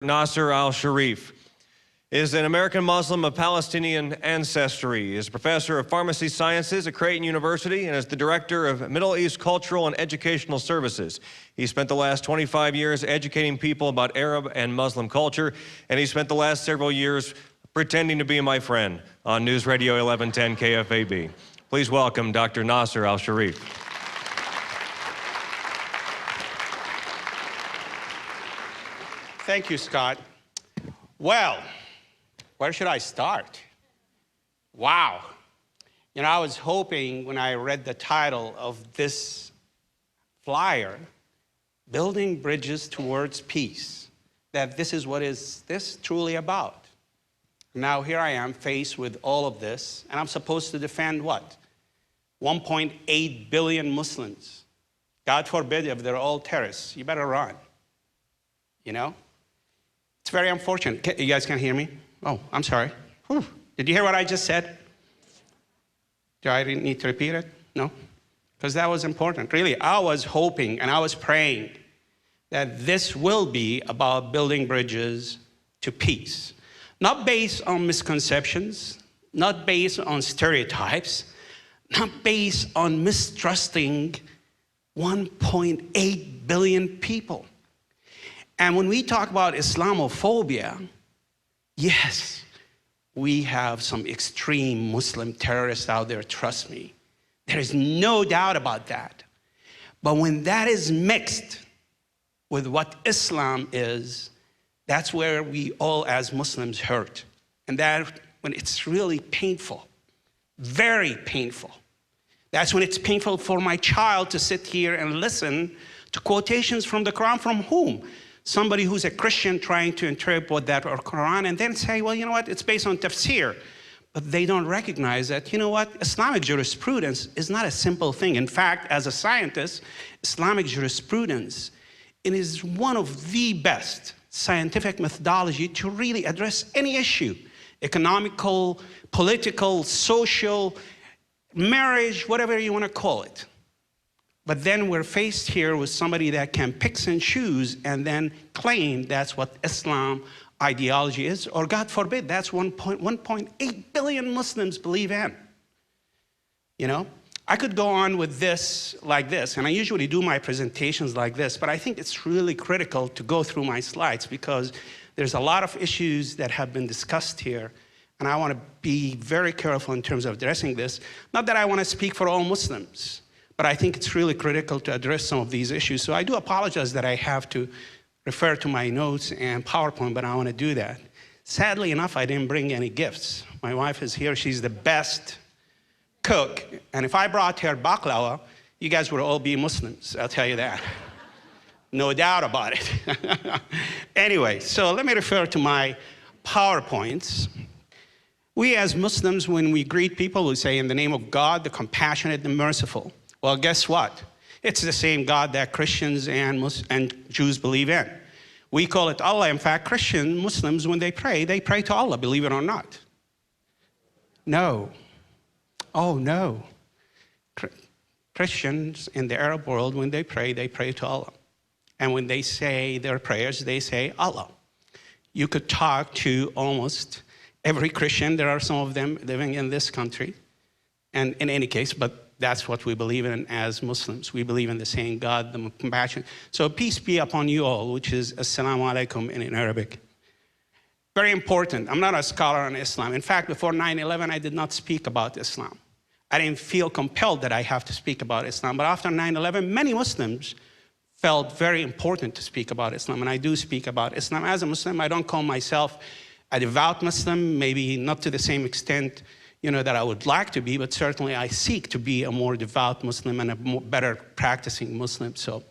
Nasser Alsharif is an American Muslim of Palestinian ancestry. He is a professor of pharmacy sciences at Creighton University and is the director of Middle East Cultural and Educational Services. He spent the last 25 years educating people about Arab and Muslim culture, and he spent the last several years pretending to be my friend on News Radio 1110 KFAB. Please welcome Dr. Nasser Alsharif. Thank you, Scott. Well, where should I start? Wow. You know, I was hoping when I read the title of this flyer, Building Bridges Towards Peace, that this is what is this truly about. Now here I am faced with all of this, and I'm supposed to defend what? 1.8 billion Muslims. God forbid if they're all terrorists, you better run, you know? It's very unfortunate. You guys can't hear me? Oh, I'm sorry. Whew. Did you hear what I just said? Do I need to repeat it? No? Because that was important. Really, I was hoping and I was praying that this will be about building bridges to peace. Not based on misconceptions, not based on stereotypes, not based on mistrusting 1.8 billion people. And when we talk about Islamophobia, yes, we have some extreme Muslim terrorists out there, trust me. There is no doubt about that. But when that is mixed with what Islam is, that's where we all as Muslims hurt. And that when it's really painful, very painful. That's when it's painful for my child to sit here and listen to quotations from the Quran. From whom? Somebody who's a Christian trying to interpret that or Quran and then say, well, you know what, it's based on tafsir. But they don't recognize that, you know what, Islamic jurisprudence is not a simple thing. In fact, as a scientist, Islamic jurisprudence, it is one of the best scientific methodology to really address any issue, economical, political, social, marriage, whatever you want to call it. But then we're faced here with somebody that can pick and choose and then claim that's what Islam ideology is, or God forbid, that's 1.8 billion Muslims believe in. You know, I could go on with this like this, and I usually do my presentations like this, but I think it's really critical to go through my slides because there's a lot of issues that have been discussed here, and I want to be very careful in terms of addressing this. Not that I want to speak for all Muslims, but I think it's really critical to address some of these issues. So I do apologize that I have to refer to my notes and PowerPoint, but I want to do that. Sadly enough, I didn't bring any gifts. My wife is here. She's the best cook. And if I brought her baklava, you guys would all be Muslims, I'll tell you that. No doubt about it. Anyway, so let me refer to my PowerPoints. We as Muslims, when we greet people, we say, in the name of God, the compassionate and merciful. Well, guess what? It's the same God that Christians and Jews believe in. We call it Allah. In fact, Muslims, when they pray to Allah, believe it or not. No. Oh, no. Christians in the Arab world, when they pray to Allah. And when they say their prayers, they say Allah. You could talk to almost every Christian. There are some of them living in this country. And in any case, but that's what we believe in as Muslims. We believe in the same God, the compassion. So peace be upon you all, which is Assalamu alaikum in Arabic. Very important. I'm not a scholar on Islam. In fact, before 9/11, I did not speak about Islam. I didn't feel compelled that I have to speak about Islam. But after 9/11, many Muslims felt very important to speak about Islam. And I do speak about Islam. As a Muslim, I don't call myself a devout Muslim, maybe not to the same extent that I would like to be, but certainly I seek to be a more devout Muslim and a better practicing Muslim. So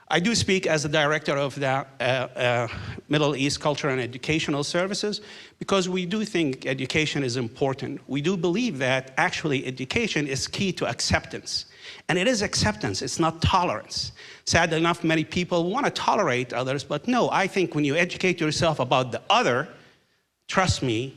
I do speak as the director of the Middle East Cultural and Educational Services because we do think education is important. We do believe that actually education is key to acceptance. And it is acceptance, it's not tolerance. Sadly enough, many people want to tolerate others, but no, I think when you educate yourself about the other, trust me,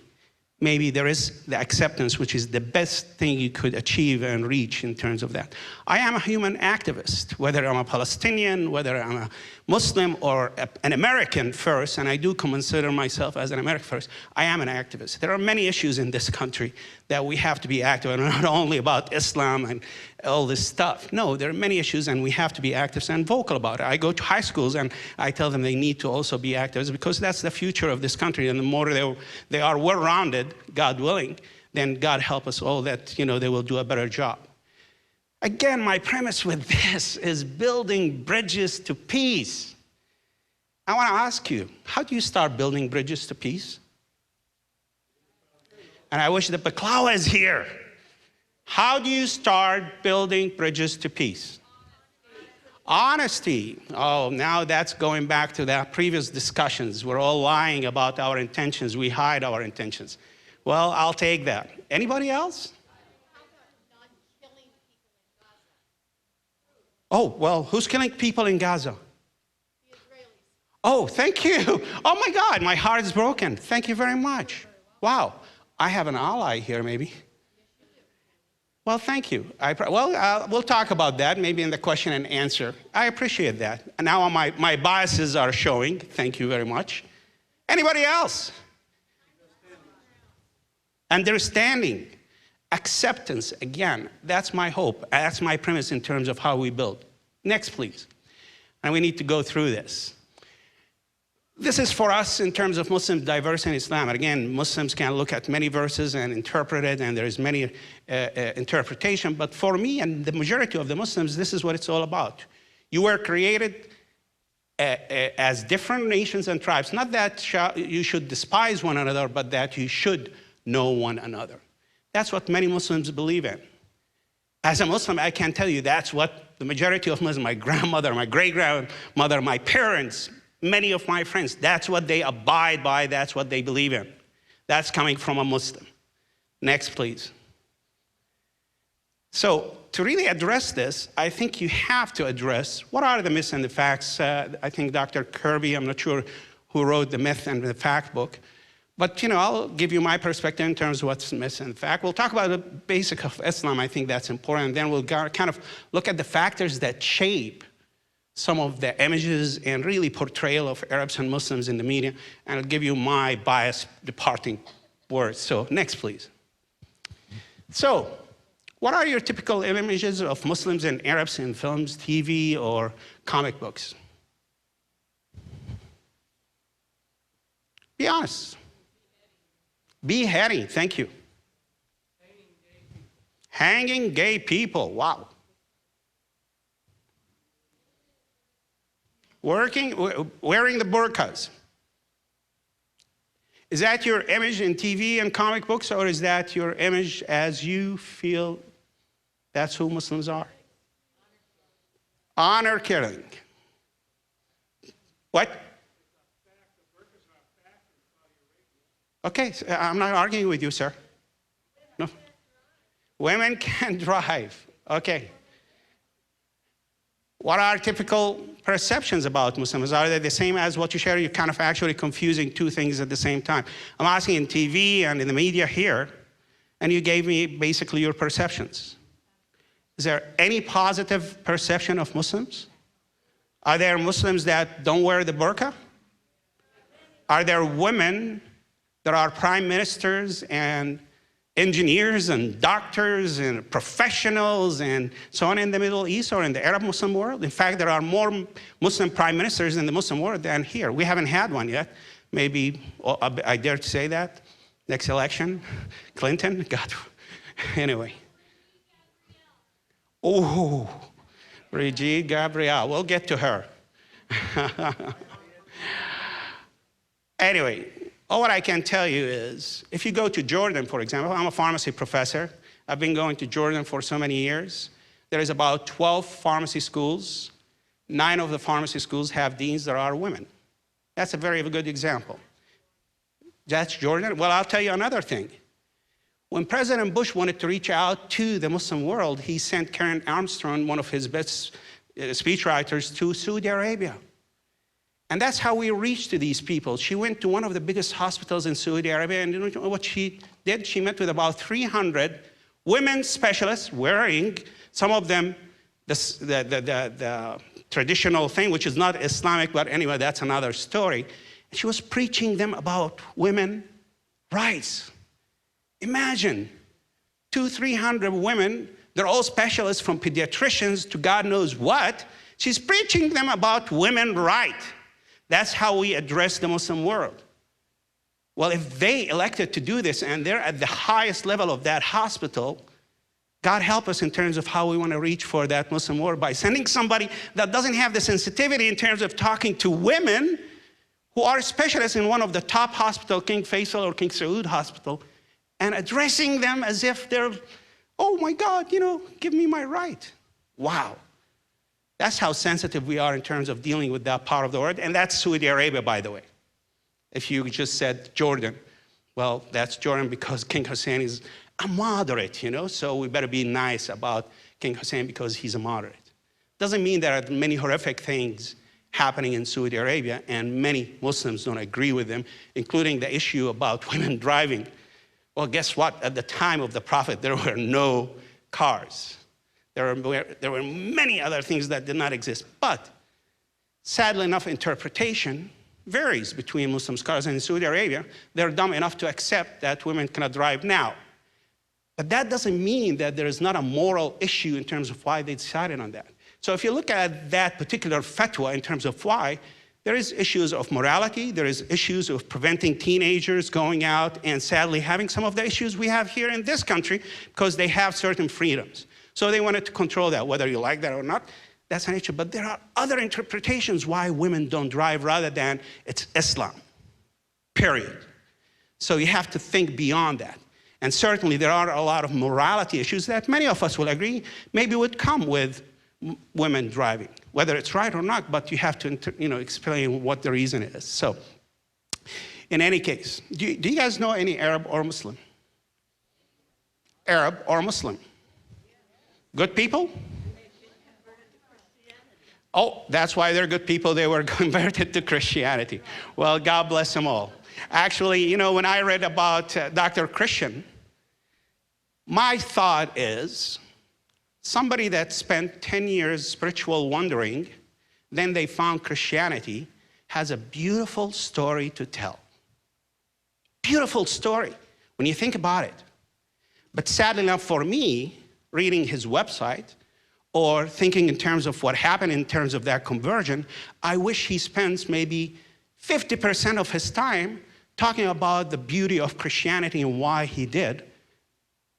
maybe there is the acceptance, which is the best thing you could achieve and reach in terms of that. I am a human activist, whether I'm a Palestinian, whether I'm a Muslim or an American first, and I do consider myself as an American first, I am an activist. There are many issues in this country that we have to be active, and not only about Islam and all this stuff. No, there are many issues, and we have to be active and vocal about it. I go to high schools, and I tell them they need to also be activists, because that's the future of this country, and the more they are well-rounded, God willing, then God help us all that, they will do a better job. Again, my premise with this is building bridges to peace. I want to ask you, how do you start building bridges to peace? And I wish the baklawa is here. How do you start building bridges to peace? Honesty. Oh, now that's going back to the previous discussions. We're all lying about our intentions. We hide our intentions. Well, I'll take that. Anybody else? Oh, well, who's killing people in Gaza? The Israelis. Oh, thank you. Oh, my God, my heart is broken. Thank you very much. Wow, I have an ally here, maybe. Well, thank you. We'll talk about that, maybe in the question and answer. I appreciate that. And now my biases are showing. Thank you very much. Anybody else? Understanding. Acceptance, again, that's my hope. That's my premise in terms of how we build. Next, please. And we need to go through this. This is for us in terms of Muslim diversity in Islam. And again, Muslims can look at many verses and interpret it, and there's many interpretation. But for me and the majority of the Muslims, this is what it's all about. You were created as different nations and tribes. Not that you should despise one another, but that you should know one another. That's what many Muslims believe in. As a Muslim, I can tell you that's what the majority of Muslims, my grandmother, my great-grandmother, my parents, many of my friends, that's what they abide by, that's what they believe in. That's coming from a Muslim. Next, please. So to really address this, I think you have to address what are the myths and the facts. I think Dr. Kirby, I'm not sure who wrote the myth and the fact book, but I'll give you my perspective in terms of what's myth and fact. We'll talk about the basic of Islam. I think that's important. And then we'll kind of look at the factors that shape some of the images and really portrayal of Arabs and Muslims in the media. And I'll give you my bias departing words. So next, please. So what are your typical images of Muslims and Arabs in films, TV, or comic books? Be honest. Beheading, thank you. Hanging gay people, wow. Wearing the burqas. Is that your image in TV and comic books, or is that your image as you feel that's who Muslims are? Honor killing. What? Okay, I'm not arguing with you, sir. No. Women can drive. Okay. What are typical perceptions about Muslims? Are they the same as what you share? You're kind of actually confusing two things at the same time. I'm asking in TV and in the media here, and you gave me basically your perceptions. Is there any positive perception of Muslims? Are there Muslims that don't wear the burqa? Are there women that are prime ministers and engineers and doctors and professionals and so on in the Middle East or in the Arab Muslim world? In fact, there are more Muslim prime ministers in the Muslim world than here. We haven't had one yet. Maybe, I dare to say that, next election, Clinton, God, anyway. Oh, Brigitte Gabrielle, we'll get to her. Anyway, all what I can tell you is, if you go to Jordan, for example, I'm a pharmacy professor. I've been going to Jordan for so many years. There is about 12 pharmacy schools. 9 of the pharmacy schools have deans that are women. That's a very good example. That's Jordan. Well, I'll tell you another thing. When President Bush wanted to reach out to the Muslim world, he sent Karen Armstrong, one of his best speechwriters, to Saudi Arabia. And that's how we reached to these people. She went to one of the biggest hospitals in Saudi Arabia, and you know what she did? She met with about 300 women specialists wearing, some of them, the traditional thing, which is not Islamic, but anyway, that's another story. And she was preaching them about women rights. Imagine 200-300 women, they're all specialists from pediatricians to God knows what. She's preaching them about women rights. That's how we address the Muslim world. Well, if they elected to do this and they're at the highest level of that hospital, God help us in terms of how we want to reach for that Muslim world by sending somebody that doesn't have the sensitivity in terms of talking to women who are specialists in one of the top hospitals, King Faisal or King Saud Hospital, and addressing them as if they're, oh my God, you know, give me my right. Wow. That's how sensitive we are in terms of dealing with that part of the world. And that's Saudi Arabia, by the way. If you just said Jordan, well, that's Jordan because King Hussein is a moderate, you know, so we better be nice about King Hussein because he's a moderate. Doesn't mean there are many horrific things happening in Saudi Arabia, and many Muslims don't agree with them, including the issue about women driving. Well, guess what? At the time of the Prophet, there were no cars. There were many other things that did not exist. But sadly enough, interpretation varies between Muslim scholars. And in Saudi Arabia, they're dumb enough to accept that women cannot drive now. But that doesn't mean that there is not a moral issue in terms of why they decided on that. So if you look at that particular fatwa in terms of why, there is issues of morality, there is issues of preventing teenagers going out, and sadly having some of the issues we have here in this country because they have certain freedoms. So they wanted to control that, whether you like that or not, that's an issue. But there are other interpretations why women don't drive rather than it's Islam, period. So you have to think beyond that. And certainly there are a lot of morality issues that many of us will agree maybe would come with women driving, whether it's right or not, but you have to explain what the reason is. So in any case, do you guys know any Arab or Muslim? Arab or Muslim? Good people? Oh, that's why they're good people. They were converted to Christianity. Well, God bless them all. Actually, you know, when I read about Dr. Christian, my thought is somebody that spent 10 years spiritual wandering, then they found Christianity, has a beautiful story to tell. Beautiful story when you think about it. But sadly enough for me, reading his website or thinking in terms of what happened in terms of that conversion, I wish he spends maybe 50% of his time talking about the beauty of Christianity and why he did,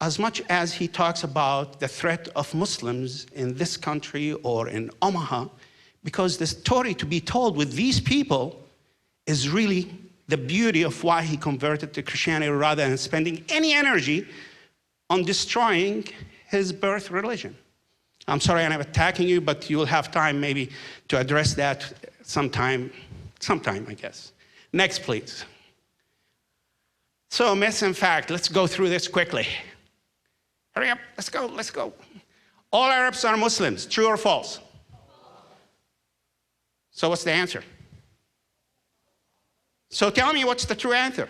as much as he talks about the threat of Muslims in this country or in Omaha, because the story to be told with these people is really the beauty of why he converted to Christianity rather than spending any energy on destroying his birth religion. I'm sorry I'm attacking you, but you will have time maybe to address that sometime, I guess. Next, please. So, myths and fact, let's go through this quickly. Hurry up, let's go. All Arabs are Muslims, true or false? So what's the answer? So tell me what's the true answer.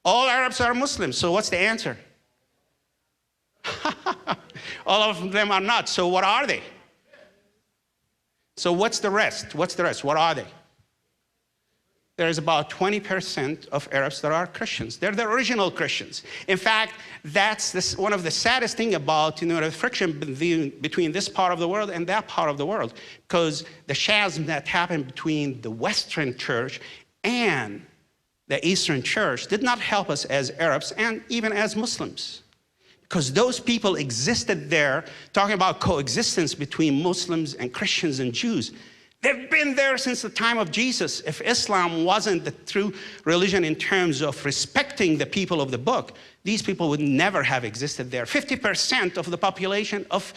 All Arabs are Muslims, so what's the answer? All of them are not, so what are they? So what's the rest? What are they? There's about 20% of Arabs that are Christians. They're the original Christians. In fact, that's one of the saddest things about the friction between this part of the world and that part of the world, because the chasm that happened between the Western church and the Eastern church did not help us as Arabs and even as Muslims. Because those people existed there, talking about coexistence between Muslims and Christians and Jews. They've been there since the time of Jesus. If Islam wasn't the true religion in terms of respecting the people of the book, these people would never have existed there. 50% of the population of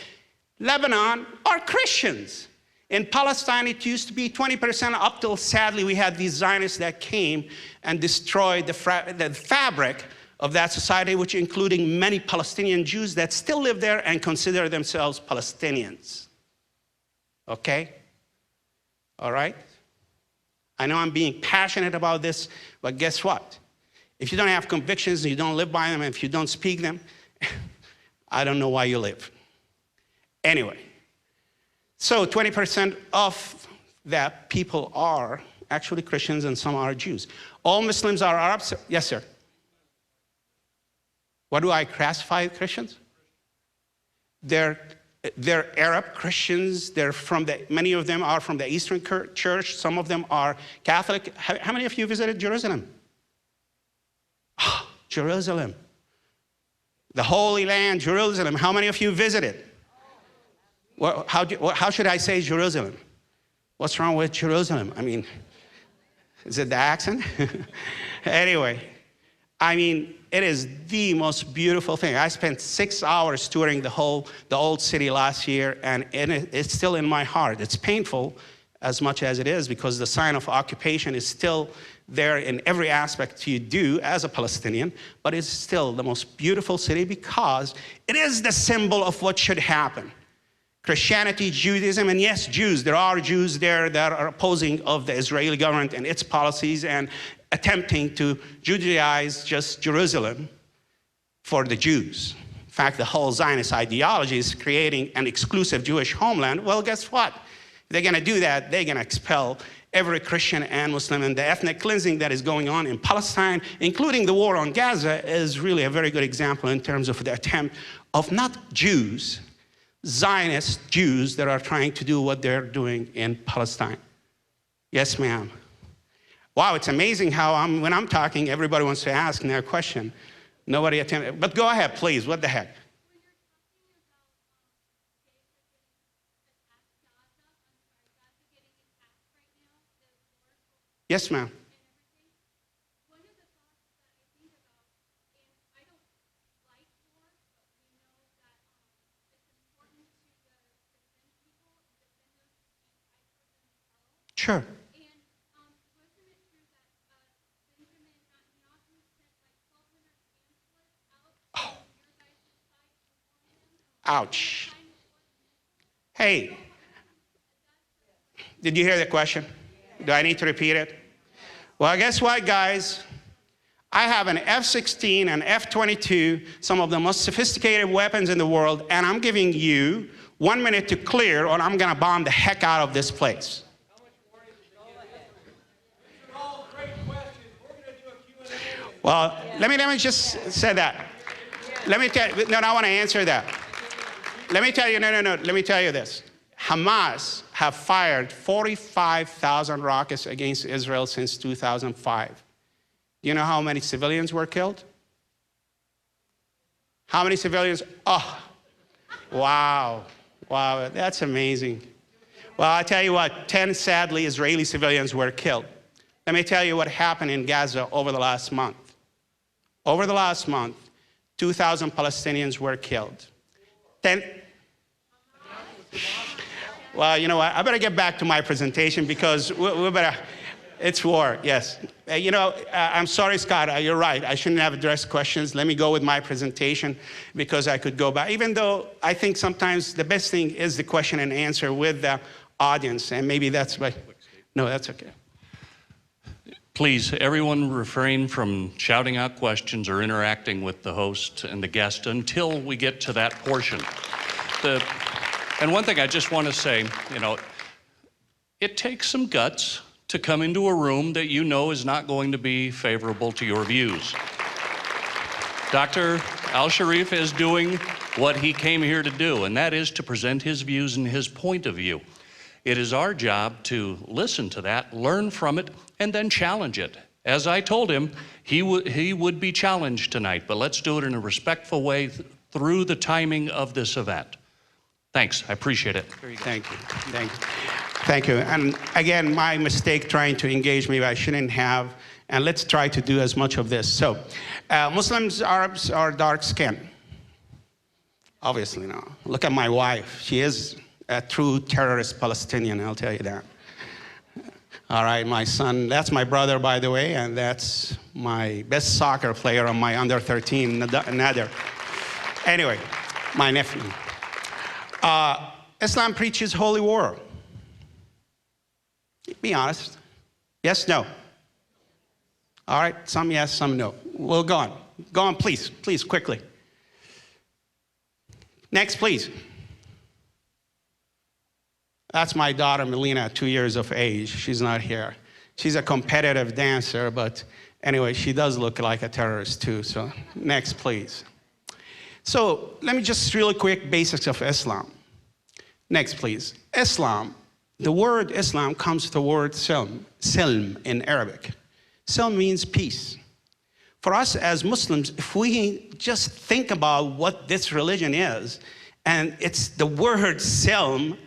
Lebanon are Christians. In Palestine, it used to be 20% up till sadly we had these Zionists that came and destroyed the fabric of that society, which including many Palestinian Jews that still live there and consider themselves Palestinians. Okay? All right? I know I'm being passionate about this, but guess what? If you don't have convictions, and you don't live by them, and if you don't speak them, I don't know why you live. Anyway, so 20% of that people are actually Christians and some are Jews. All Muslims are Arabs? Yes, sir. What do I classify Christians? They're Arab Christians. Many of them are from the Eastern Church. Some of them are Catholic. How many of you visited Jerusalem? Oh, Jerusalem. The Holy Land, Jerusalem. How many of you visited? Well, how should I say Jerusalem? What's wrong with Jerusalem? I mean, is it the accent? Anyway, I mean, it is the most beautiful thing. I spent 6 hours touring the old city last year, and it's still in my heart. It's painful as much as it is because the sign of occupation is still there in every aspect you do as a Palestinian, but it's still the most beautiful city because it is the symbol of what should happen. Christianity, Judaism, and yes, Jews. There are Jews there that are opposing of the Israeli government and its policies and attempting to Judaize just Jerusalem for the Jews. In fact, the whole Zionist ideology is creating an exclusive Jewish homeland. Well, guess what? If they're going to do that, they're going to expel every Christian and Muslim, and the ethnic cleansing that is going on in Palestine, including the war on Gaza, is really a very good example in terms of the attempt of not Jews, Zionist Jews that are trying to do what they're doing in Palestine. Yes, ma'am. Wow, it's amazing how when I'm talking, everybody wants to ask their question. Nobody attempted, but go ahead, please, what the heck? Yes, ma'am. Sure. Oh. Ouch. Hey, did you hear the question? Do I need to repeat it? Well, guess what, guys? I have an F-16 and F-22, some of the most sophisticated weapons in the world, and I'm giving you 1 minute to clear, or I'm going to bomb the heck out of this place. Well, let me just say that. Let me tell you, no, I want to answer that. Let me tell you, no, let me tell you this. Hamas have fired 45,000 rockets against Israel since 2005. Do you know how many civilians were killed? How many civilians? Oh, wow, that's amazing. Well, I tell you what, 10 sadly Israeli civilians were killed. Let me tell you what happened in Gaza over the last month. Over the last month, 2,000 Palestinians were killed. Well, you know what? I better get back to my presentation because we better, it's war, yes. I'm sorry, Scott, you're right. I shouldn't have addressed questions. Let me go with my presentation because I could go back. Even though I think sometimes the best thing is the question and answer with the audience, and maybe that's why. No, that's okay. Please, everyone refrain from shouting out questions or interacting with the host and the guest until we get to that portion. And one thing I just want to say, it takes some guts to come into a room that you know is not going to be favorable to your views. Dr. Alsharif is doing what he came here to do, and that is to present his views and his point of view. It is our job to listen to that, learn from it, and then challenge it. As I told him, he would be challenged tonight, but let's do it in a respectful way through the timing of this event. Thanks, I appreciate it. Thank you. And again, my mistake trying to engage me, I shouldn't have, and let's try to do as much of this. So, Muslims, Arabs are dark skinned. Obviously no. Look at my wife, she is a true terrorist Palestinian, I'll tell you that. All right, my son, that's my brother, by the way, and that's my best soccer player on my under 13, Nader. Anyway, my nephew. Islam preaches holy war. Be honest. Yes, no? All right, some yes, some no. We'll go on. Go on, please, please, quickly. Next, please. That's my daughter, Melina, 2 years of age. She's not here. She's a competitive dancer, but anyway, she does look like a terrorist too, so next, please. So let me just really quick basics of Islam. Next, please. Islam, the word Islam comes from the word silm in Arabic. Silm means peace. For us as Muslims, if we just think about what this religion is, and it's the word silm,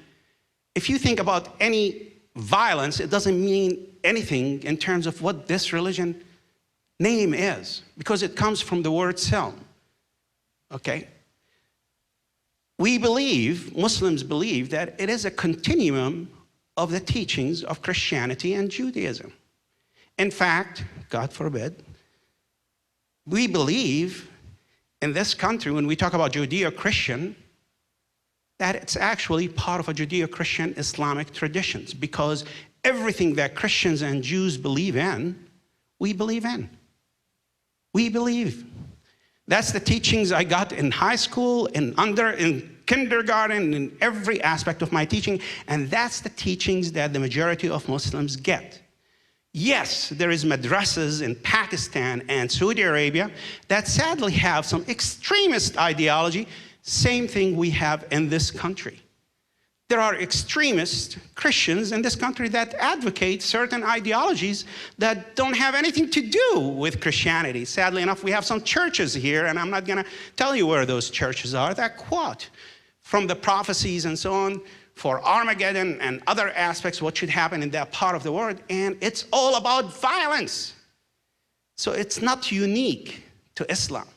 if you think about any violence, it doesn't mean anything in terms of what this religion name is, because it comes from the word silm. Okay? We believe, Muslims believe, that it is a continuum of the teachings of Christianity and Judaism. In fact, God forbid, we believe in this country, when we talk about Judeo-Christian, that it's actually part of a Judeo-Christian Islamic traditions, because everything that Christians and Jews believe in, we believe in. We believe. That's the teachings I got in high school, in kindergarten, in every aspect of my teaching, and that's the teachings that the majority of Muslims get. Yes, there is madrasas in Pakistan and Saudi Arabia that sadly have some extremist ideology, same thing we have in this country. There are extremist Christians in this country that advocate certain ideologies that don't have anything to do with Christianity. Sadly enough, we have some churches here, and I'm not going to tell you where those churches are, that quote from the prophecies and so on for Armageddon and other aspects, what should happen in that part of the world, and it's all about violence. So it's not unique to Islam.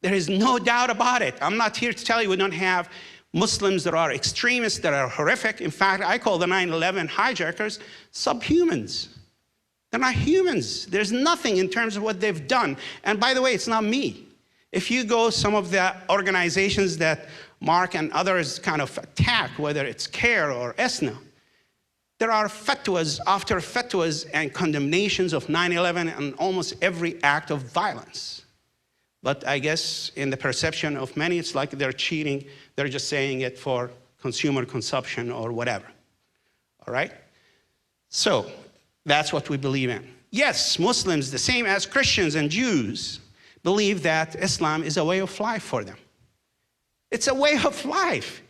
There is no doubt about it. I'm not here to tell you we don't have Muslims that are extremists, that are horrific. In fact, I call the 9/11 hijackers subhumans. They're not humans. There's nothing in terms of what they've done. And by the way, it's not me. If you go some of the organizations that Mark and others kind of attack, whether it's CARE or ESNA, there are fatwas after fatwas and condemnations of 9/11 and almost every act of violence. But I guess in the perception of many, it's like they're cheating. They're just saying it for consumer consumption or whatever. All right? So that's what we believe in. Yes, Muslims, the same as Christians and Jews, believe that Islam is a way of life for them. It's a way of life.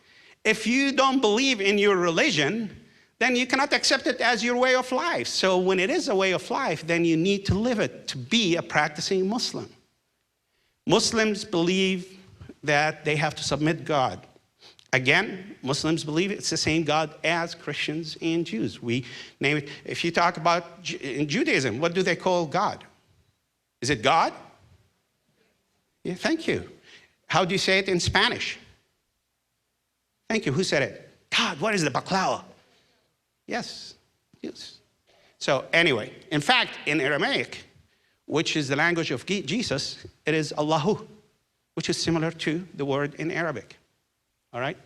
If you don't believe in your religion, then you cannot accept it as your way of life. So when it is a way of life, then you need to live it to be a practicing Muslim. Muslims believe that they have to submit God. Again, Muslims believe it's the same God as Christians and Jews. We name it. If you talk about in Judaism, what do they call God? Is it God? Yeah, thank you. How do you say it in Spanish? Thank you. Who said it? God, what is the baklava? Yes, yes. So anyway, in fact, in Aramaic, which is the language of Jesus, it is Allahu, which is similar to the word in Arabic. All right?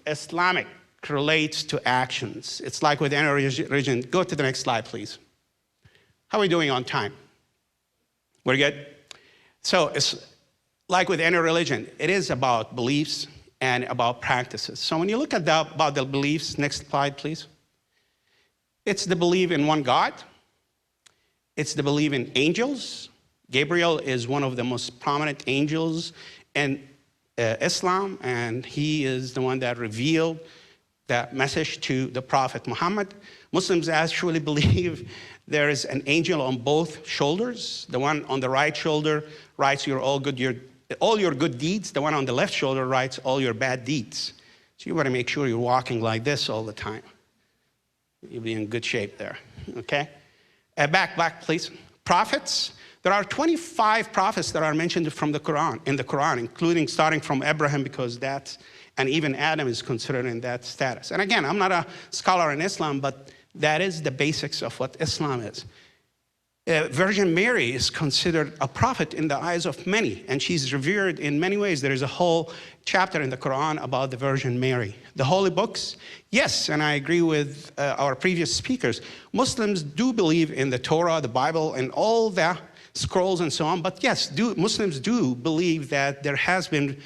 Islamic relates to actions. It's like with any religion. Go to the next slide, please. How are we doing on time? We're good? So it's like with any religion. It is about beliefs and about practices. So when you look at about the beliefs, next slide, please. It's the belief in one God. It's the belief in angels. Gabriel is one of the most prominent angels in Islam, and he is the one that revealed that message to the Prophet Muhammad. Muslims actually believe there is an angel on both shoulders. The one on the right shoulder writes all your good deeds. The one on the left shoulder writes all your bad deeds. So you want to make sure you're walking like this all the time. You'll be in good shape there, okay? Back, please. Prophets. There are 25 prophets that are mentioned from the Quran, in the Quran, including starting from Abraham, because that's, and even Adam is considered in that status. And again, I'm not a scholar in Islam, but that is the basics of what Islam is. Virgin Mary is considered a prophet in the eyes of many, and she's revered in many ways. There is a whole chapter in the Quran about the Virgin Mary. The holy books, yes, and I agree with our previous speakers. Muslims do believe in the Torah, the Bible, and all the scrolls and so on, but yes, Muslims do believe that there has been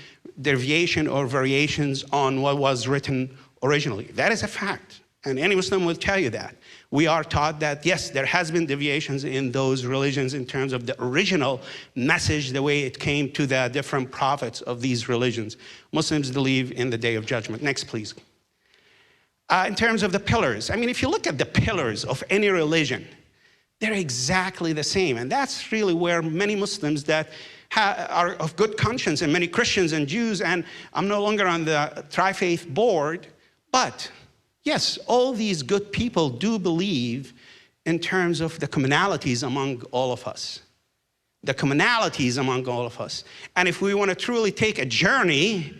deviation or variations on what was written originally. That is a fact, and any Muslim will tell you that. We are taught that, yes, there has been deviations in those religions in terms of the original message, the way it came to the different prophets of these religions. Muslims believe in the Day of Judgment. Next, please. In terms of the pillars, I mean, if you look at the pillars of any religion, they're exactly the same. And that's really where many Muslims that are of good conscience, and many Christians and Jews, and I'm no longer on the Tri-Faith board, but yes, all these good people do believe in terms of the commonalities among all of us. The commonalities among all of us. And if we want to truly take a journey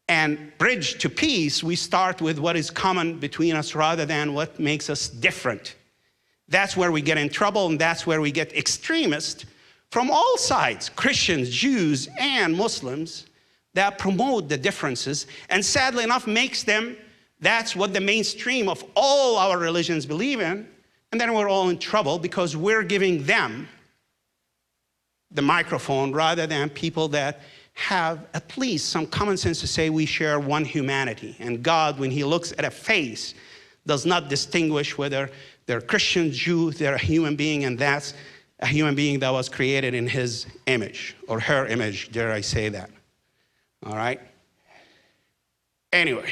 and bridge to peace, we start with what is common between us rather than what makes us different. That's where we get in trouble, and that's where we get extremists from all sides, Christians, Jews, and Muslims, that promote the differences, and sadly enough makes them, that's what the mainstream of all our religions believe in, and then we're all in trouble because we're giving them the microphone rather than people that have at least some common sense to say we share one humanity. And God, when he looks at a face, does not distinguish whether they're Christian, Jew, they're a human being, and that's a human being that was created in his image, or her image, dare I say that. All right? Anyway,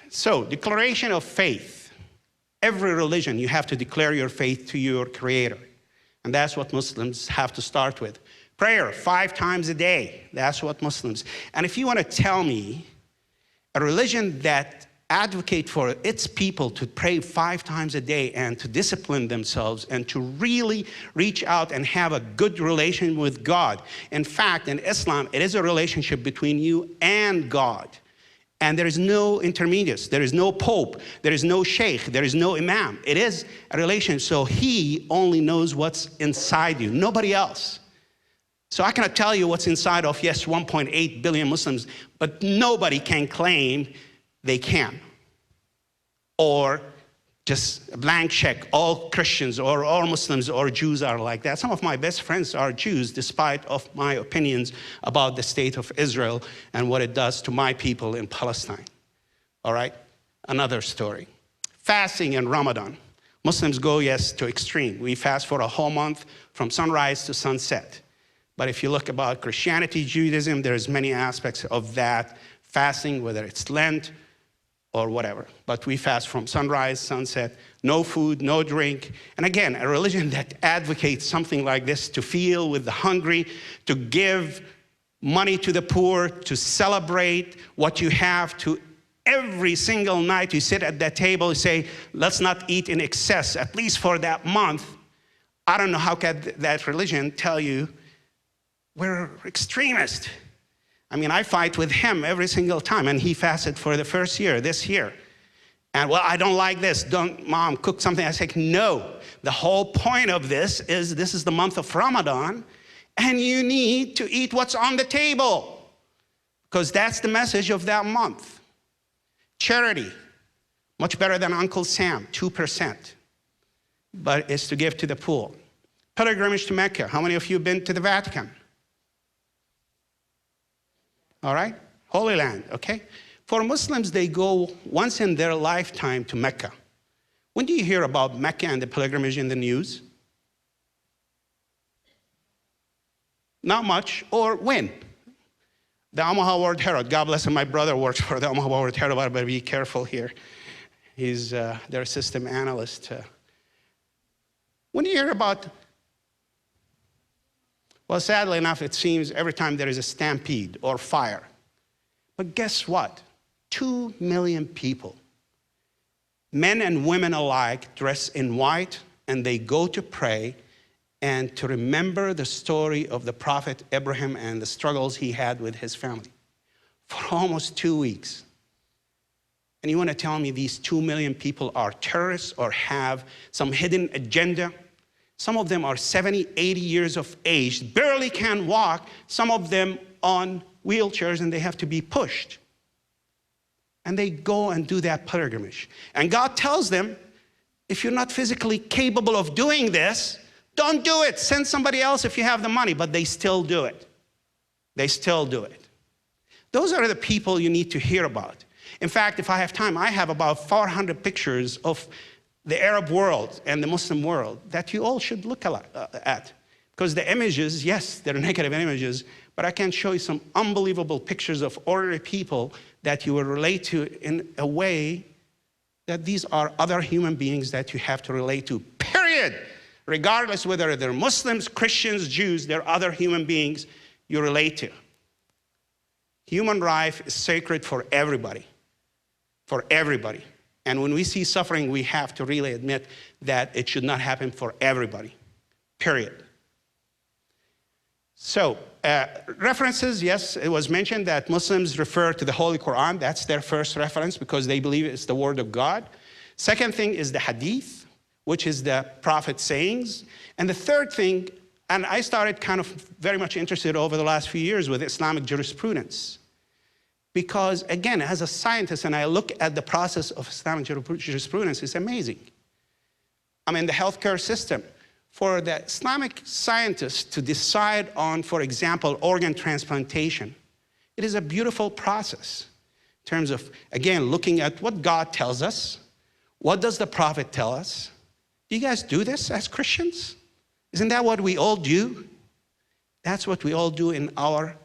so declaration of faith. Every religion, you have to declare your faith to your Creator. And that's what Muslims have to start with. Prayer 5 times a day. That's what Muslims. And if you want to tell me a religion that advocates for its people to pray 5 times a day and to discipline themselves and to really reach out and have a good relation with God. In fact, in Islam, it is a relationship between you and God. And there is no intermediates. There is no pope. There is no sheikh. There is no imam. It is a relation. So he only knows what's inside you, nobody else. So I cannot tell you what's inside of, yes, 1.8 billion Muslims, but nobody can claim they can. Or just a blank check, all Christians or all Muslims or Jews are like that. Some of my best friends are Jews, despite of my opinions about the state of Israel and what it does to my people in Palestine. All right, another story. Fasting in Ramadan. Muslims go, yes, to extreme. We fast for a whole month from sunrise to sunset. But if you look about Christianity, Judaism, there's many aspects of that fasting, whether it's Lent or whatever. But we fast from sunrise, sunset, no food, no drink. And again, a religion that advocates something like this, to feel with the hungry, to give money to the poor, to celebrate what you have, to every single night you sit at that table, you say, let's not eat in excess, at least for that month. I don't know how can that religion tell you we're extremists. I mean, I fight with him every single time, and he fasted for the first year, this year. And, well, I don't like this. Don't, Mom, cook something. I say, no. The whole point of this is the month of Ramadan, and you need to eat what's on the table, because that's the message of that month. Charity, much better than Uncle Sam, 2%, but it's to give to the poor. Pilgrimage to Mecca. How many of you have been to the Vatican? All right? Holy Land, okay? For Muslims, they go once in their lifetime to Mecca. When do you hear about Mecca and the pilgrimage in the news? Not much, or when? The Omaha World Herald, God bless him, my brother works for the Omaha World Herald, but I better be careful here. He's their system analyst. When do you hear about, well, sadly enough, it seems every time there is a stampede or fire. But guess what? 2 million people, men and women alike, dress in white, and they go to pray and to remember the story of the prophet Abraham and the struggles he had with his family for almost 2 weeks. And you want to tell me these 2 million people are terrorists or have some hidden agenda? Some of them are 70, 80 years of age, barely can walk, some of them on wheelchairs, and they have to be pushed. And they go and do that pilgrimage. And God tells them, if you're not physically capable of doing this, don't do it. Send somebody else if you have the money. But they still do it. They still do it. Those are the people you need to hear about. In fact, if I have time, I have about 400 pictures of the Arab world and the Muslim world that you all should look at. Because the images, yes, they're negative images, but I can show you some unbelievable pictures of ordinary people that you will relate to in a way that these are other human beings that you have to relate to, period. Regardless whether they're Muslims, Christians, Jews, they're other human beings you relate to. Human life is sacred for everybody, for everybody. And when we see suffering, we have to really admit that it should not happen for everybody, period. So, references, yes, it was mentioned that Muslims refer to the Holy Quran. That's their first reference because they believe it's the word of God. Second thing is the hadith, which is the prophet's sayings. And the third thing, and I started kind of very much interested over the last few years with Islamic jurisprudence. Because again, as a scientist, and I look at the process of Islamic jurisprudence, it's amazing. I'm in the healthcare system. For the Islamic scientists to decide on, for example, organ transplantation, it is a beautiful process in terms of, again, looking at what God tells us. What does the prophet tell us? Do you guys do this as Christians? Isn't that what we all do? That's what we all do in our,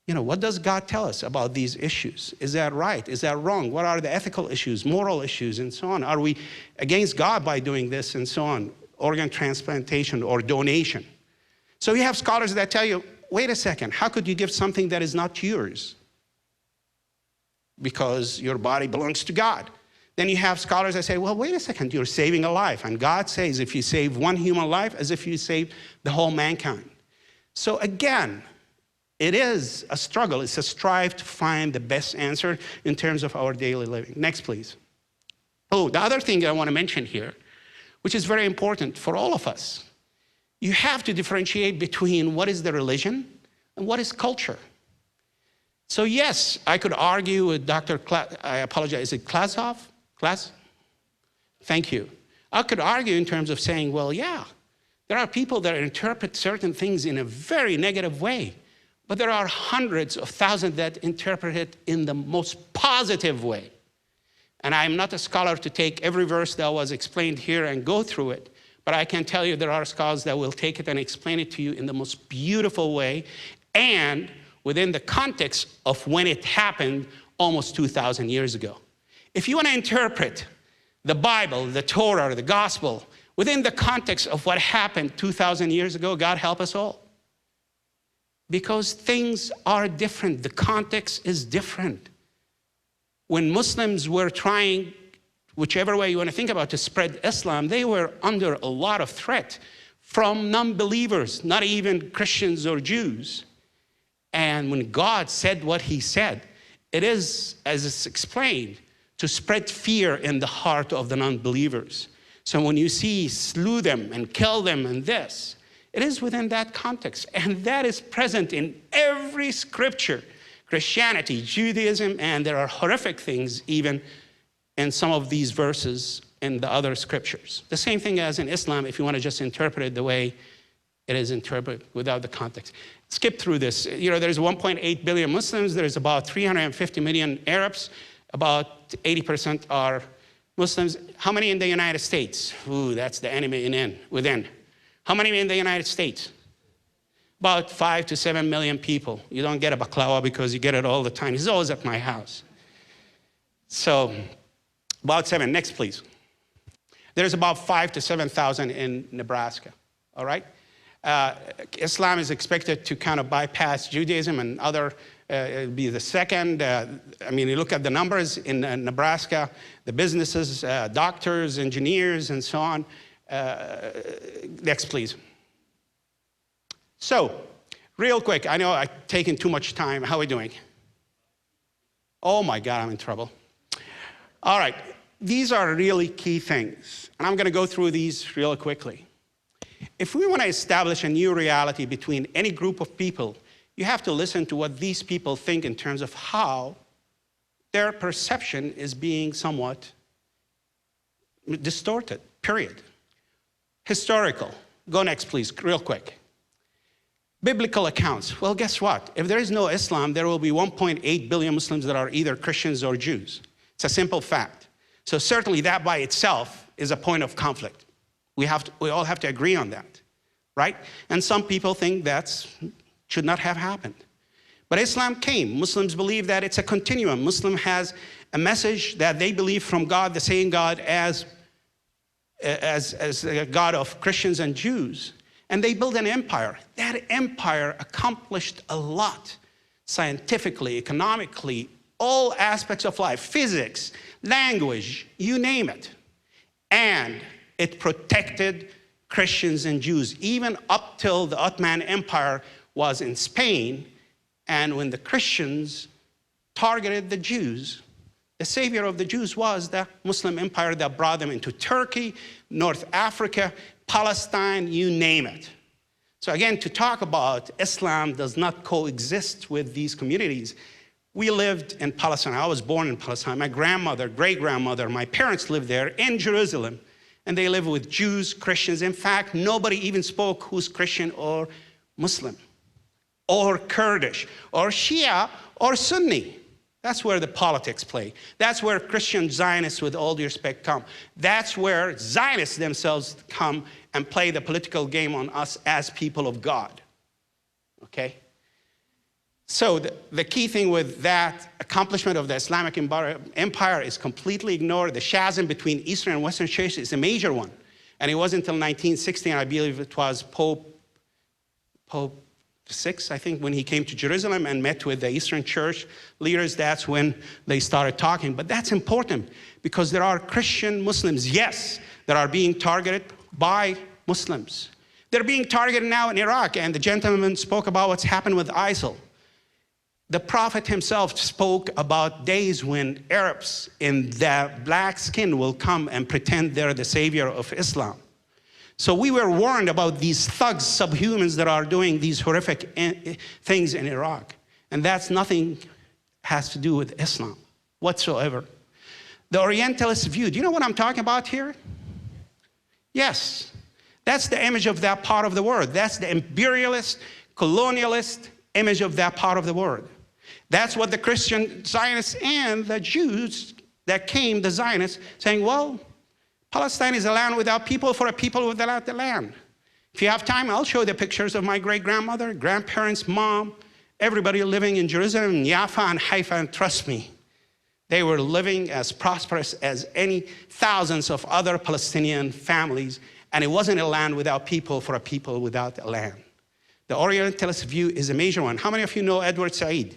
what does God tell us about these issues? Is that right? Is that wrong? What are the ethical issues, moral issues, and so on? Are we against God by doing this and so on? Organ transplantation or donation. So you have scholars that tell you, wait a second, how could you give something that is not yours? Because your body belongs to God. Then you have scholars that say, well, wait a second, you're saving a life. And God says if you save one human life, as if you save the whole mankind. So again, it is a struggle. It's a strive to find the best answer in terms of our daily living. Next, please. Oh, the other thing I want to mention here, which is very important for all of us. You have to differentiate between what is the religion and what is culture. So yes, I could argue with Dr. I apologize, is it Klasov? Thank you. I could argue in terms of saying, well, yeah, there are people that interpret certain things in a very negative way, but there are hundreds of thousands that interpret it in the most positive way. And I'm not a scholar to take every verse that was explained here and go through it, but I can tell you there are scholars that will take it and explain it to you in the most beautiful way and within the context of when it happened almost 2,000 years ago. If you want to interpret the Bible, the Torah, or the Gospel within the context of what happened 2,000 years ago, God help us all. Because things are different. The context is different. When Muslims were trying, whichever way you want to think about, to spread Islam, they were under a lot of threat from non-believers, not even Christians or Jews. And when God said what he said, it is, as it's explained, to spread fear in the heart of the non-believers. So when you see slew them and kill them and this, it is within that context. And that is present in every scripture. Christianity, Judaism, and there are horrific things even in some of these verses in the other scriptures. The same thing as in Islam, if you want to just interpret it the way it is interpreted without the context. Skip through this. There's 1.8 billion Muslims. There's about 350 million Arabs. About 80% are Muslims. How many in the United States? Ooh, that's the enemy within. How many in the United States? About 5 to 7 million people. You don't get a baklava because you get it all the time. It's always at my house. So, about 7. Next, please. There's about 5,000 to 7,000 in Nebraska, all right? Islam is expected to kind of bypass Judaism and other, it'll be the second. You look at the numbers in Nebraska, the businesses, doctors, engineers, and so on. Next, please. So, real quick, I know I've taken too much time. How are we doing? Oh my God, I'm in trouble. All right, these are really key things. And I'm going to go through these real quickly. if we want to establish a new reality between any group of people, you have to listen to what these people think in terms of how their perception is being somewhat distorted, period. Historical. Go next, please, real quick. Biblical accounts. Well, guess what? If there is no Islam, there will be 1.8 billion Muslims that are either Christians or Jews. It's a simple fact. So certainly that by itself is a point of conflict. We all have to agree on that, right? And some people think that should not have happened. But Islam came. Muslims believe that it's a continuum. Muslim has a message that they believe from God, the same God as a God of Christians and Jews. And they built an empire. That empire accomplished a lot, scientifically, economically, all aspects of life, physics, language, you name it. And it protected Christians and Jews, even up till the Ottoman Empire was in Spain. And when the Christians targeted the Jews, the savior of the Jews was the Muslim empire that brought them into Turkey, North Africa, Palestine, you name it. So again, to talk about Islam does not coexist with these communities. We lived in Palestine. I was born in Palestine. My grandmother, great-grandmother, my parents lived there in Jerusalem. And they lived with Jews, Christians. In fact, nobody even spoke who's Christian or Muslim, or Kurdish, or Shia, or Sunni. That's where the politics play. That's where Christian Zionists, with all due respect, come. That's where Zionists themselves come and play the political game on us as people of God, okay? So the key thing with that accomplishment of the Islamic empire is completely ignored. The chasm between Eastern and Western church is a major one. And it wasn't until 1916, I believe it was Pope VI, I think, when he came to Jerusalem and met with the Eastern church leaders, that's when they started talking. But that's important because there are Christian Muslims, yes, that are being targeted by Muslims. They're being targeted now in Iraq, and the gentleman spoke about what's happened with ISIL. The Prophet himself spoke about days when Arabs in their black skin will come and pretend they're the savior of Islam. So we were warned about these thugs, subhumans that are doing these horrific things in Iraq. And that's nothing has to do with Islam whatsoever. The Orientalist view, do you know what I'm talking about here? Yes, that's the image of that part of the world. That's the imperialist, colonialist image of that part of the world. That's what the Christian Zionists and the Jews that came, the Zionists, saying, well, Palestine is a land without people for a people without the land. If you have time, I'll show you the pictures of my great-grandmother, grandparents, mom, everybody living in Jerusalem, Jaffa, and Haifa, and trust me, they were living as prosperous as any thousands of other Palestinian families, and it wasn't a land without people for a people without a land. The Orientalist view is a major one. How many of you know Edward Said?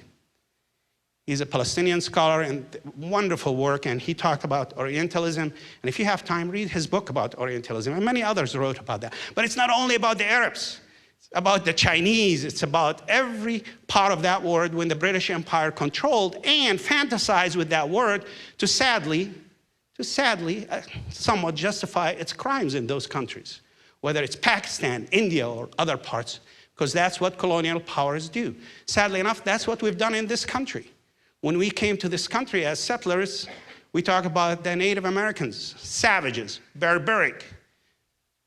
He's a Palestinian scholar and wonderful work, and he talked about Orientalism. And if you have time, read his book about Orientalism, and many others wrote about that. But it's not only about the Arabs. It's about the Chinese. It's about every part of that world when the British Empire controlled and fantasized with that word to sadly somewhat justify its crimes in those countries, whether it's Pakistan, India, or other parts, because that's what colonial powers do. Sadly enough, that's what we've done in this country. When we came to this country as settlers, we talk about the Native Americans, savages, barbaric,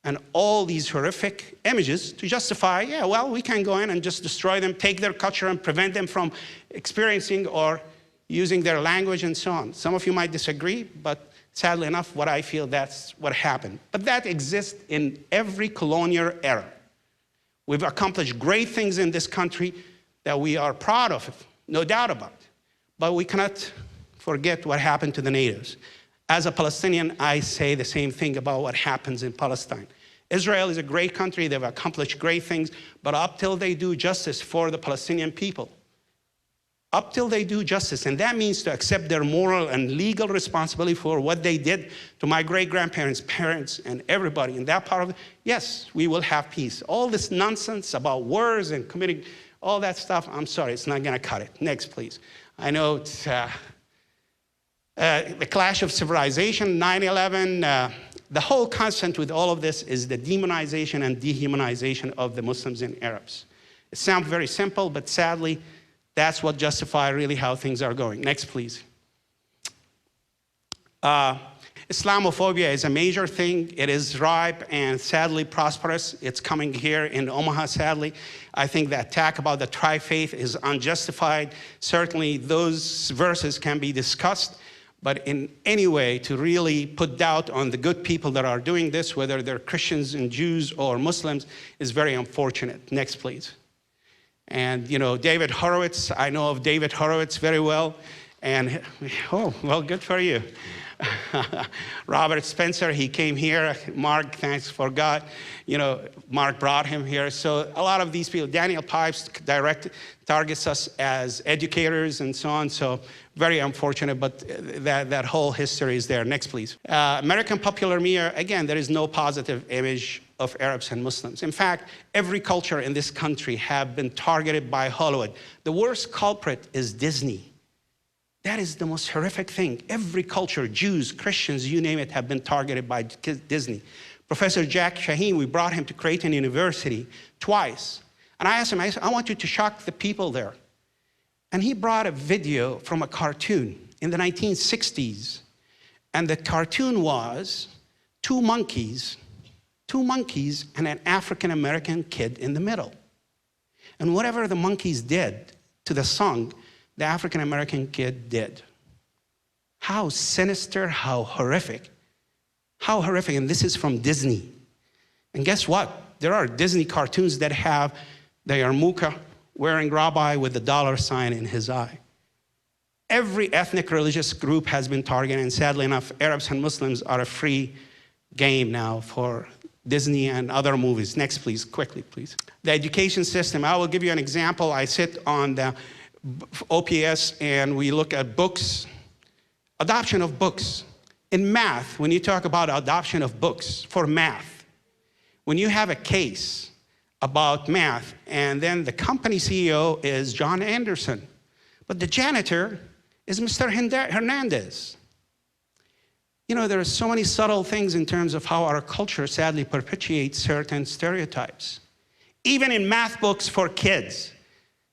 and all these horrific images to justify, yeah, well, we can go in and just destroy them, take their culture and prevent them from experiencing or using their language and so on. Some of you might disagree, but sadly enough, what I feel that's what happened. But that exists in every colonial era. We've accomplished great things in this country that we are proud of, no doubt about it. But we cannot forget what happened to the natives. As a Palestinian, I say the same thing about what happens in Palestine. Israel is a great country. They've accomplished great things. But up till they do justice for the Palestinian people, up till they do justice, and that means to accept their moral and legal responsibility for what they did to my great-grandparents, parents, and everybody in that part of it, yes, we will have peace. All this nonsense about wars and committing all that stuff, I'm sorry, it's not going to cut it. Next, please. I know it's the clash of civilization, 9/11, the whole constant with all of this is the demonization and dehumanization of the Muslims and Arabs. It sounds very simple, but sadly, that's what justifies really how things are going. Next, please. Islamophobia is a major thing. It is ripe and sadly prosperous. It's coming here in Omaha, sadly. I think the attack about the tri-faith is unjustified. Certainly, those verses can be discussed. But in any way, to really put doubt on the good people that are doing this, whether they're Christians and Jews or Muslims, is very unfortunate. Next, please. And, you know, David Horowitz, I know of David Horowitz very well. And, oh, well, good for you. Robert Spencer, he came here. Mark, thanks for God. You know, Mark brought him here. So a lot of these people, Daniel Pipes targets us as educators and so on. So very unfortunate, but that whole history is there. Next, please. American popular media, again, there is no positive image of Arabs and Muslims. In fact, every culture in this country have been targeted by Hollywood. The worst culprit is Disney. That is the most horrific thing. Every culture, Jews, Christians, you name it, have been targeted by Disney. Professor Jack Shaheen, we brought him to Creighton University twice. And I asked him, I want you to shock the people there. And he brought a video from a cartoon in the 1960s. And the cartoon was two monkeys and an African-American kid in the middle. And whatever the monkeys did to the song, the African-American kid did. How sinister, how horrific. How horrific, and this is from Disney. And guess what? There are Disney cartoons that have the yarmulke wearing rabbi with the dollar sign in his eye. Every ethnic religious group has been targeted, and sadly enough, Arabs and Muslims are a free game now for Disney and other movies. Next, please, quickly, please. The education system, I will give you an example. I sit on the OPS and we look at books, adoption of books. In math, when you talk about adoption of books for math, when you have a case about math and then the company CEO is John Anderson, but the janitor is Mr. Hernandez. You know, there are so many subtle things in terms of how our culture sadly perpetuates certain stereotypes. Even in math books for kids.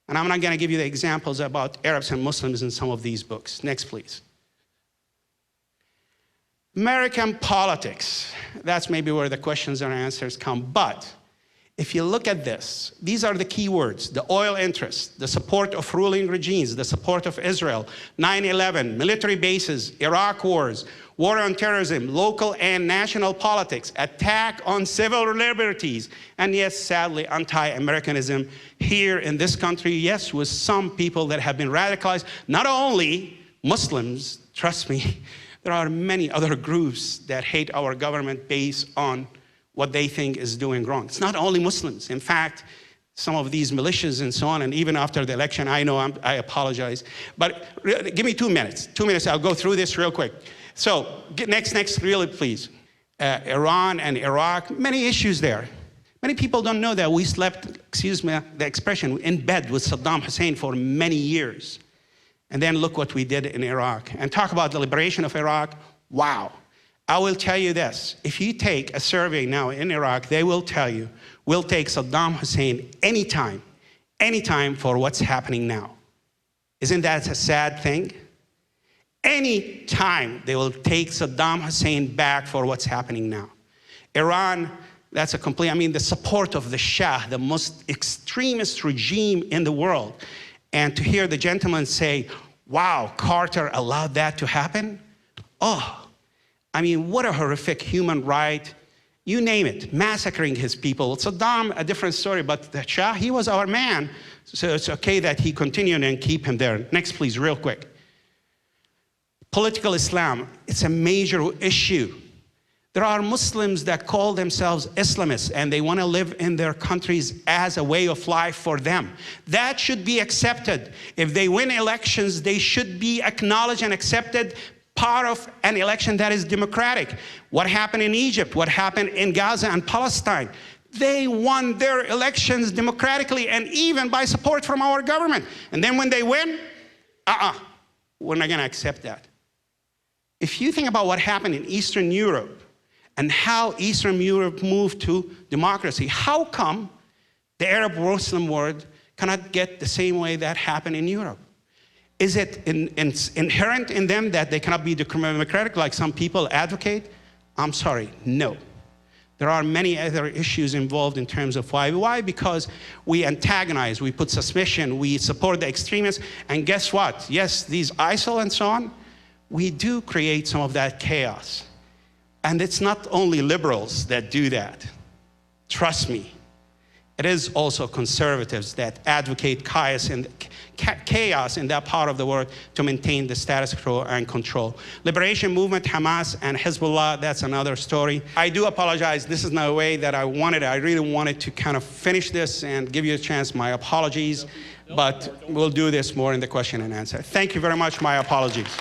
And I'm not going to give you the examples about Arabs and Muslims in some of these books. Next, please. American politics. That's maybe where the questions and answers come. But if you look at this, these are the key words: the oil interests, the support of ruling regimes, the support of Israel, 9/11, military bases, Iraq wars, war on terrorism, local and national politics, attack on civil liberties, and yes, sadly, anti-Americanism here in this country, yes, with some people that have been radicalized, not only Muslims, trust me, there are many other groups that hate our government based on what they think is doing wrong. It's not only Muslims. In fact, some of these militias and so on, and even after the election, I know I apologize, but give me 2 minutes. 2 minutes, I'll go through this real quick. So, next, really, please. Iran and Iraq, many issues there. Many people don't know that we slept, excuse me, the expression, in bed with Saddam Hussein for many years. And then look what we did in Iraq. And talk about the liberation of Iraq, wow. I will tell you this, if you take a survey now in Iraq, they will tell you, we'll take Saddam Hussein anytime for what's happening now. Isn't that a sad thing? Any time they will take Saddam Hussein back for what's happening now. Iran, that's a complete, I mean, the support of the Shah, the most extremist regime in the world. And to hear the gentleman say, wow, Carter allowed that to happen? Oh, I mean, what a horrific human right. You name it, massacring his people. Saddam, a different story, but the Shah, he was our man. So it's okay that he continued and keep him there. Next, please, real quick. Political Islam, it's a major issue. There are Muslims that call themselves Islamists and they want to live in their countries as a way of life for them. That should be accepted. If they win elections, they should be acknowledged and accepted, part of an election that is democratic. What happened in Egypt? What happened in Gaza and Palestine? They won their elections democratically and even by support from our government. And then when they win, we're not going to accept that. If you think about what happened in Eastern Europe, and how Eastern Europe moved to democracy. How come the Arab-Muslim world cannot get the same way that happened in Europe? Is it inherent in them that they cannot be democratic like some people advocate? I'm sorry, no. There are many other issues involved in terms of why. Why? Because we antagonize, we put suspicion, we support the extremists, and guess what? Yes, these ISIL and so on, we do create some of that chaos. And it's not only liberals that do that. Trust me. It is also conservatives that advocate chaos in that part of the world to maintain the status quo and control. Liberation movement, Hamas and Hezbollah, that's another story. I do apologize. This is not a way that I wanted. I really wanted to kind of finish this and give you a chance. My apologies, but we'll do this more in the question and answer. Thank you very much. My apologies.